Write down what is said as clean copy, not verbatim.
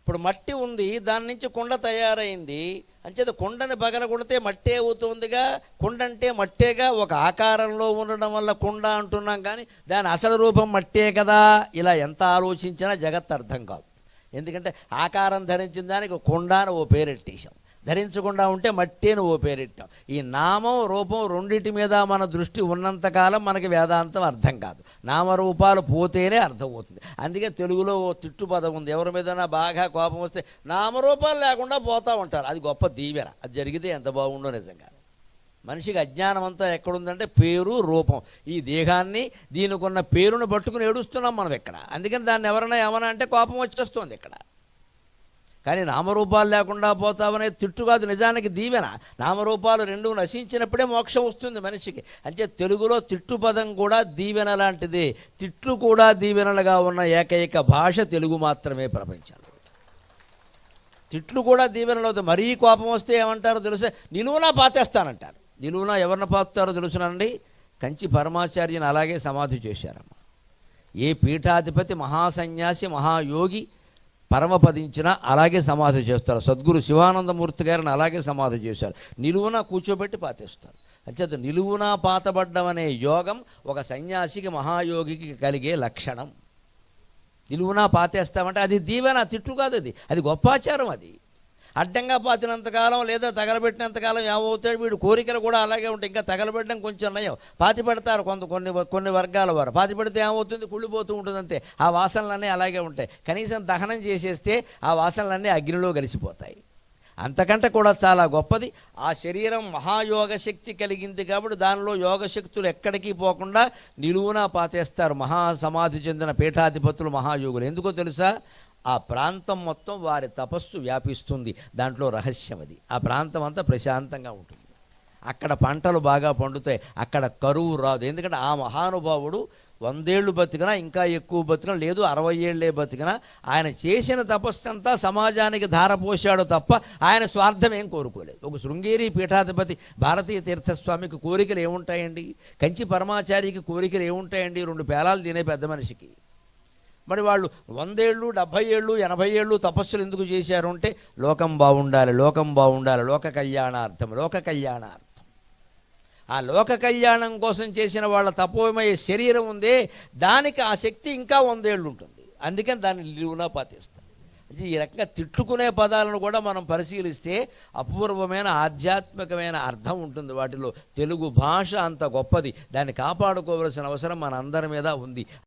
ఇప్పుడు మట్టి ఉంది, దాని నుంచి కుండ తయారైంది. అంచేత కుండని పగలగొడితే మట్టే అవుతుందిగా. కుండ అంటే మట్టేగా, ఒక ఆకారంలో ఉండడం వల్ల కుండ అంటున్నాం, కానీ దాని అసలు రూపం మట్టే కదా. ఇలా ఎంత ఆలోచించినా జగత్ అర్థం కాదు. ఎందుకంటే ఆకారం ధరించిన దానికి కుండ అని ఓ పేరెట్టేశాం, ధరించకుండా ఉంటే మట్టి అని ఓ పేరెట్టాం. ఈ నామం రూపం రెండింటి మీద మన దృష్టి ఉన్నంతకాలం మనకి వేదాంతం అర్థం కాదు. నామరూపాలు పోతేనే అర్థమవుతుంది. అందుకే తెలుగులో ఓ తిట్టు పదం ఉంది, ఎవరి మీదైనా బాగా కోపం వస్తే నామరూపాలు లేకుండా పోతూ ఉంటారు. అది గొప్ప దీవెన. అది జరిగితే ఎంత బాగుండో నిజంగా. మనిషికి అజ్ఞానం అంతా ఎక్కడుందంటే పేరు రూపం. ఈ దేహాన్ని దీనికి ఉన్న పేరును పట్టుకుని ఏడుస్తున్నాం మనం ఇక్కడ. అందుకని దాన్ని ఎవరైనా ఏమన్నా అంటే కోపం వచ్చేస్తుంది ఇక్కడ. కానీ నామరూపాలు లేకుండా పోతావనేది తిట్టు కాదు, నిజానికి దీవెన. నామరూపాలు రెండు నశించినప్పుడే మోక్షం వస్తుంది మనిషికి. అంటే తెలుగులో తిట్టు పదం కూడా దీవెన లాంటిదే. తిట్లు కూడా దీవెనలుగా ఉన్న ఏకైక భాష తెలుగు మాత్రమే ప్రపంచంలో. తిట్లు కూడా దీవెనలు అవుతాయి. మరీ కోపం వస్తే ఏమంటారో తెలుసా, నిలువునా పాతేస్తానంటారు. నిలువునా ఎవరిని పాతారో తెలుసునండి, కంచి పరమాచార్యని అలాగే సమాధి చేశారమ్మ. ఏ పీఠాధిపతి మహాసన్యాసి మహాయోగి పరమపదించిన అలాగే సమాధి చేస్తారు. సద్గురు శివానందమూర్తి గారిని అలాగే సమాధి చేశారు. నిలువున కూర్చోబెట్టి పాతేస్తారు. అంచేత నిలువున పాతబడ్డం అనే యోగం ఒక సన్యాసికి మహాయోగికి కలిగే లక్షణం. నిలువున పాతేస్తామంటే అది దీవెన, తిట్టు కాదు. అది గొప్పాచారం. అది అడ్డంగా పాతినంతకాలం లేదా తగలబెట్టినంతకాలం ఏమవుతాడు, వీడు కోరికలు కూడా అలాగే ఉంటాయి. ఇంకా తగలబెట్టడం కొంచెం నయం. పాతి పెడతారు కొన్ని వర్గాల వారు. పాతి పెడితే ఏమవుతుంది, కుళ్ళిపోతూ ఉంటుంది అంతే. ఆ వాసనలన్నీ అలాగే ఉంటాయి. కనీసం దహనం చేసేస్తే ఆ వాసనలన్నీ అగ్నిలో కలిసిపోతాయి. అంతకంటే కూడా చాలా గొప్పది ఆ శరీరం. మహాయోగ శక్తి కలిగింది కాబట్టి దానిలో యోగశక్తులు ఎక్కడికి పోకుండా నిలువున పాతేస్తారు మహాసమాధి చెందిన పీఠాధిపతులు మహాయోగులు. ఎందుకో తెలుసా, ఆ ప్రాంతం మొత్తం వారి తపస్సు వ్యాపిస్తుంది. దాంట్లో రహస్యం అది. ఆ ప్రాంతం అంతా ప్రశాంతంగా ఉంటుంది. అక్కడ పంటలు బాగా పండుతాయి, అక్కడ కరువు రాదు. ఎందుకంటే ఆ మహానుభావుడు 100 ఏళ్ళు బతికినా, ఇంకా ఎక్కువ బతికినా, లేదు 60 ఏళ్లే బతికినా, ఆయన చేసిన తపస్సు అంతా సమాజానికి ధారపోశాడు తప్ప ఆయన స్వార్థం ఏం కోరుకోలేదు. ఒక శృంగేరి పీఠాధిపతి భారతీయ తీర్థస్వామికి కోరికలు ఏముంటాయండి, కంచి పరమాచారికి కోరికలు ఏముంటాయండి, 2 పేలాలు తినే పెద్ద మనిషికి. మరి వాళ్ళు 100 ఏళ్ళు 70 ఏళ్ళు 80 ఏళ్ళు తపస్సులు ఎందుకు చేశారు అంటే లోకం బాగుండాలి, లోకం బాగుండాలి, లోక కళ్యాణార్థం, లోక కళ్యాణార్థం. ఆ లోక కళ్యాణం కోసం చేసిన వాళ్ళ తపోమయ శరీరం ఉందే, దానికి ఆ శక్తి ఇంకా 100 ఏళ్ళు ఉంటుంది. అందుకని దాన్ని నిలువునా పాతిస్తారు. ఈ రకంగా తిట్టుకునే పదాలను కూడా మనం పరిశీలిస్తే అపూర్వమైన ఆధ్యాత్మికమైన అర్థం ఉంటుంది వాటిలో. తెలుగు భాష అంత గొప్పది. దాన్ని కాపాడుకోవలసిన అవసరం మన అందరి మీద ఉంది.